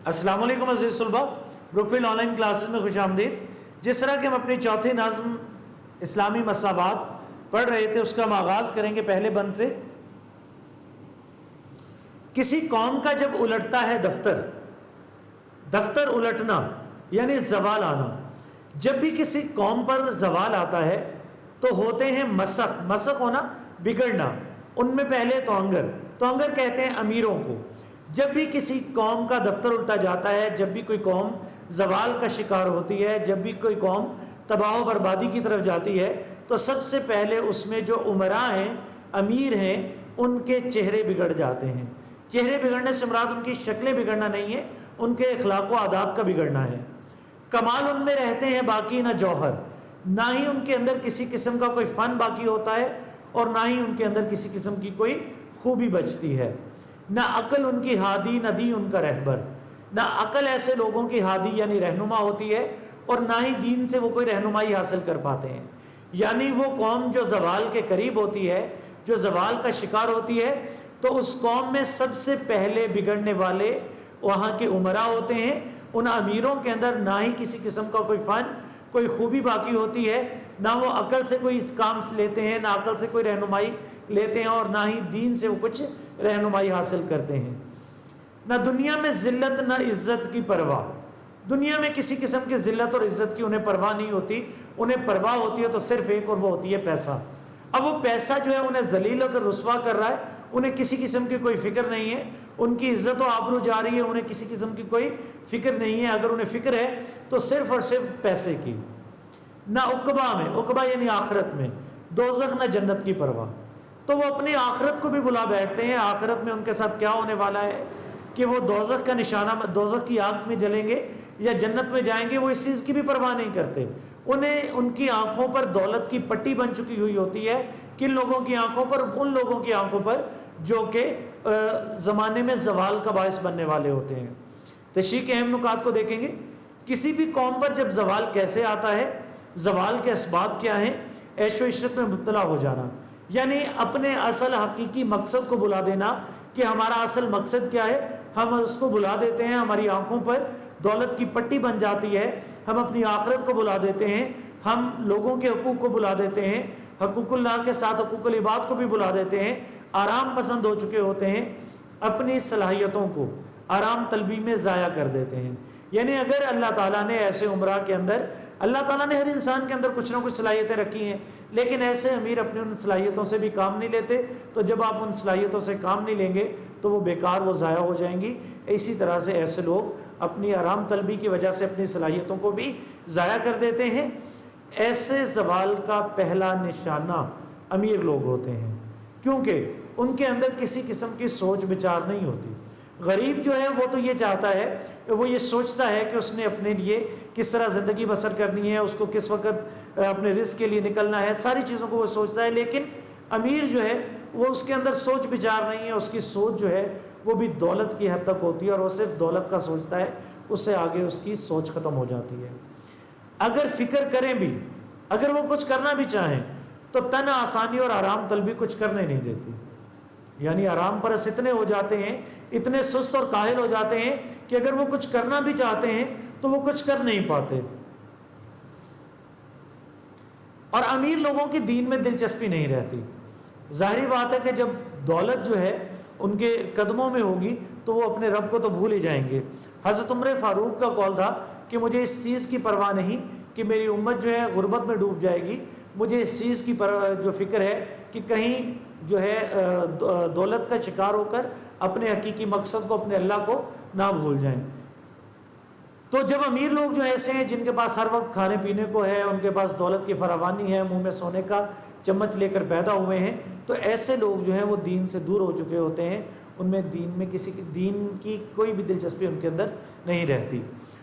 السلام علیکم عزیز طلباء، بروکفیلڈ آن لائن کلاسز میں خوش آمدید۔ جس طرح کہ ہم اپنی چوتھی نظم اسلامی مساوات پڑھ رہے تھے، اس کا ہم آغاز کریں گے پہلے بند سے۔ کسی قوم کا جب الٹتا ہے دفتر الٹنا یعنی زوال آنا، جب بھی کسی قوم پر زوال آتا ہے تو ہوتے ہیں مسخ ہونا، بگڑنا۔ ان میں پہلے توانگر کہتے ہیں امیروں کو۔ جب بھی کسی قوم کا دفتر الٹا جاتا ہے، جب بھی کوئی قوم زوال کا شکار ہوتی ہے، جب بھی کوئی قوم تباہ و بربادی کی طرف جاتی ہے، تو سب سے پہلے اس میں جو امراء ہیں، امیر ہیں، ان کے چہرے بگڑ جاتے ہیں۔ چہرے بگڑنے سے مراد ان کی شکلیں بگڑنا نہیں ہے، ان کے اخلاق و آداب کا بگڑنا ہے۔ کمال ان میں رہتے ہیں باقی نہ جوہر، نہ ہی ان کے اندر کسی قسم کا کوئی فن باقی ہوتا ہے، اور نہ ہی ان کے اندر کسی قسم کی کوئی خوبی بچتی ہے۔ نہ عقل ان کی ہادی، نہ دین ان کا رہبر۔ نہ عقل ایسے لوگوں کی ہادی یعنی رہنما ہوتی ہے، اور نہ ہی دین سے وہ کوئی رہنمائی حاصل کر پاتے ہیں۔ یعنی وہ قوم جو زوال کے قریب ہوتی ہے، جو زوال کا شکار ہوتی ہے، تو اس قوم میں سب سے پہلے بگڑنے والے وہاں کے امراء ہوتے ہیں۔ ان امیروں کے اندر نہ ہی کسی قسم کا کوئی فن، کوئی خوبی باقی ہوتی ہے، نہ وہ عقل سے کوئی کام لیتے ہیں، نہ عقل سے کوئی رہنمائی لیتے ہیں، اور نہ ہی دین سے وہ کچھ رہنمائی حاصل کرتے ہیں۔ نہ دنیا میں ذلت نہ عزت کی پرواہ، دنیا میں کسی قسم کی ذلت اور عزت کی انہیں پرواہ نہیں ہوتی۔ انہیں پرواہ ہوتی ہے تو صرف ایک، اور وہ ہوتی ہے پیسہ۔ اب وہ پیسہ جو ہے انہیں ذلیل کر رسوا کر رہا ہے، انہیں کسی قسم کی کوئی فکر نہیں ہے۔ ان کی عزت و آبرو جا رہی ہے، انہیں کسی قسم کی کوئی فکر نہیں ہے۔ اگر انہیں فکر ہے تو صرف اور صرف پیسے کی۔ نہ عقبہ یعنی آخرت میں، دوزخ نہ جنت کی پرواہ۔ تو وہ اپنی آخرت کو بھی بلا بیٹھتے ہیں۔ آخرت میں ان کے ساتھ کیا ہونے والا ہے کہ وہ دوزخ کا نشانہ، دوزخ کی آگ میں جلیں گے یا جنت میں جائیں گے، وہ اس چیز کی بھی پرواہ نہیں کرتے۔ انہیں ان کی آنکھوں پر دولت کی پٹی بن چکی ہوئی ہوتی ہے۔ کن لوگوں کی آنکھوں پر؟ ان لوگوں کی آنکھوں پر جو کہ زمانے میں زوال کا باعث بننے والے ہوتے ہیں۔ تشریح کے اہم نکات کو دیکھیں گے۔ کسی بھی قوم پر جب زوال کیسے آتا ہے، زوال کے اسباب کیا ہیں؟ عیش و عشرت میں مبتلا ہو جانا، یعنی اپنے اصل حقیقی مقصد کو بلا دینا کہ ہمارا اصل مقصد کیا ہے، ہم اس کو بلا دیتے ہیں۔ ہماری آنکھوں پر دولت کی پٹی بن جاتی ہے، ہم اپنی آخرت کو بلا دیتے ہیں، ہم لوگوں کے حقوق کو بلا دیتے ہیں، حقوق اللہ کے ساتھ حقوق العباد کو بھی بلا دیتے ہیں، آرام پسند ہو چکے ہوتے ہیں، اپنی صلاحیتوں کو آرام طلبی میں ضائع کر دیتے ہیں۔ یعنی اگر اللہ تعالیٰ نے ایسے امراء کے اندر، اللہ تعالیٰ نے ہر انسان کے اندر کچھ نہ کچھ صلاحیتیں رکھی ہیں، لیکن ایسے امیر اپنی ان صلاحیتوں سے بھی کام نہیں لیتے، تو جب آپ ان صلاحیتوں سے کام نہیں لیں گے تو وہ بیکار، وہ ضائع ہو جائیں گی۔ اسی طرح سے ایسے لوگ اپنی آرام طلبی کی وجہ سے اپنی صلاحیتوں کو بھی ضائع کر دیتے ہیں۔ ایسے زوال کا پہلا نشانہ امیر لوگ ہوتے ہیں، کیونکہ ان کے اندر کسی قسم کی سوچ بچار نہیں ہوتی۔ غریب جو ہے وہ تو یہ چاہتا ہے، وہ یہ سوچتا ہے کہ اس نے اپنے لیے کس طرح زندگی بسر کرنی ہے، اس کو کس وقت اپنے رزق کے لیے نکلنا ہے، ساری چیزوں کو وہ سوچتا ہے۔ لیکن امیر جو ہے وہ اس کے اندر سوچ بچار نہیں ہے، اس کی سوچ جو ہے وہ بھی دولت کی حد تک ہوتی ہے، اور وہ صرف دولت کا سوچتا ہے، اس سے آگے اس کی سوچ ختم ہو جاتی ہے۔ اگر فکر کریں بھی، اگر وہ کچھ کرنا بھی چاہیں تو تن آسانی اور آرام طلبی کچھ کرنے نہیں دیتی۔ یعنی آرام پرست اتنے ہو جاتے ہیں، اتنے سست اور کاہل ہو جاتے ہیں کہ اگر وہ کچھ کرنا بھی چاہتے ہیں تو وہ کچھ کر نہیں پاتے۔ اور امیر لوگوں کی دین میں دلچسپی نہیں رہتی۔ ظاہری بات ہے کہ جب دولت جو ہے ان کے قدموں میں ہوگی تو وہ اپنے رب کو تو بھول ہی جائیں گے۔ حضرت عمر فاروق کا قول تھا کہ مجھے اس چیز کی پرواہ نہیں کہ میری امت جو ہے غربت میں ڈوب جائے گی، مجھے اس چیز کی جو فکر ہے کہ کہیں جو ہے دولت کا شکار ہو کر اپنے حقیقی مقصد کو، اپنے اللہ کو نہ بھول جائیں۔ تو جب امیر لوگ جو ایسے ہیں جن کے پاس ہر وقت کھانے پینے کو ہے، ان کے پاس دولت کی فراوانی ہے، منہ میں سونے کا چمچ لے کر پیدا ہوئے ہیں، تو ایسے لوگ جو ہیں وہ دین سے دور ہو چکے ہوتے ہیں۔ ان میں دین کی کوئی بھی دلچسپی ان کے اندر نہیں رہتی،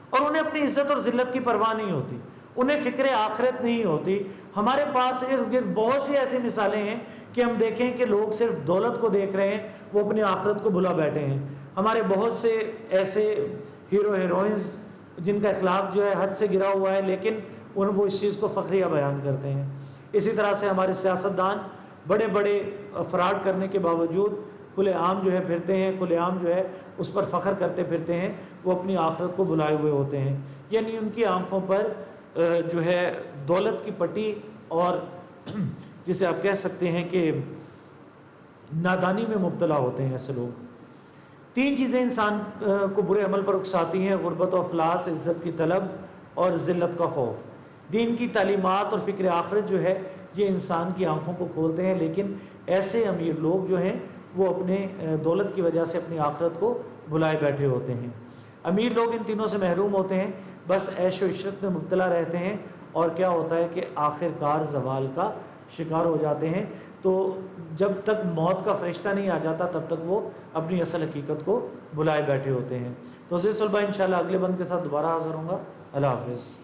اور انہیں اپنی عزت اور ذلت کی پرواہ نہیں ہوتی، انہیں فکر آخرت نہیں ہوتی۔ ہمارے پاس ارد گرد بہت سی ایسی مثالیں ہیں کہ ہم دیکھیں کہ لوگ صرف دولت کو دیکھ رہے ہیں، وہ اپنی آخرت کو بھلا بیٹھے ہیں۔ ہمارے بہت سے ایسے ہیرو ہیروئنز جن کا اخلاق جو ہے حد سے گرا ہوا ہے، لیکن وہ اس چیز کو فخریہ بیان کرتے ہیں۔ اسی طرح سے ہمارے سیاستدان بڑے بڑے فراڈ کرنے کے باوجود، کھلے عام جو ہے پھرتے ہیں، کھلے عام جو ہے اس پر فخر کرتے پھرتے ہیں، وہ اپنی آخرت کو بھلائے ہوئے ہوتے ہیں. یعنی ان کی آنکھوں پر جو ہے دولت کی پٹی اور جسے آپ کہہ سکتے ہیں کہ نادانی میں مبتلا ہوتے ہیں ایسے لوگ. 3 چیزیں انسان کو برے عمل پر اکساتی ہیں: غربت و افلاس، عزت کی طلب اور ذلت کا خوف. دین کی تعلیمات اور فکر آخرت جو ہے یہ انسان کی آنکھوں کو کھولتے ہیں، لیکن ایسے امیر لوگ جو ہیں وہ اپنے دولت کی وجہ سے اپنی آخرت کو بھلائے بیٹھے ہوتے ہیں. امیر لوگ ان تینوں سے محروم ہوتے ہیں، بس عیش و عشرت میں مبتلا رہتے ہیں، اور کیا ہوتا ہے کہ آخر کار زوال کا شکار ہو جاتے ہیں. تو جب تک موت کا فرشتہ نہیں آ جاتا تب تک وہ اپنی اصل حقیقت کو بھلائے بیٹھے ہوتے ہیں. تو عزیز طلباء انشاءاللہ اگلے بند کے ساتھ دوبارہ حاضر ہوں گا. اللہ حافظ.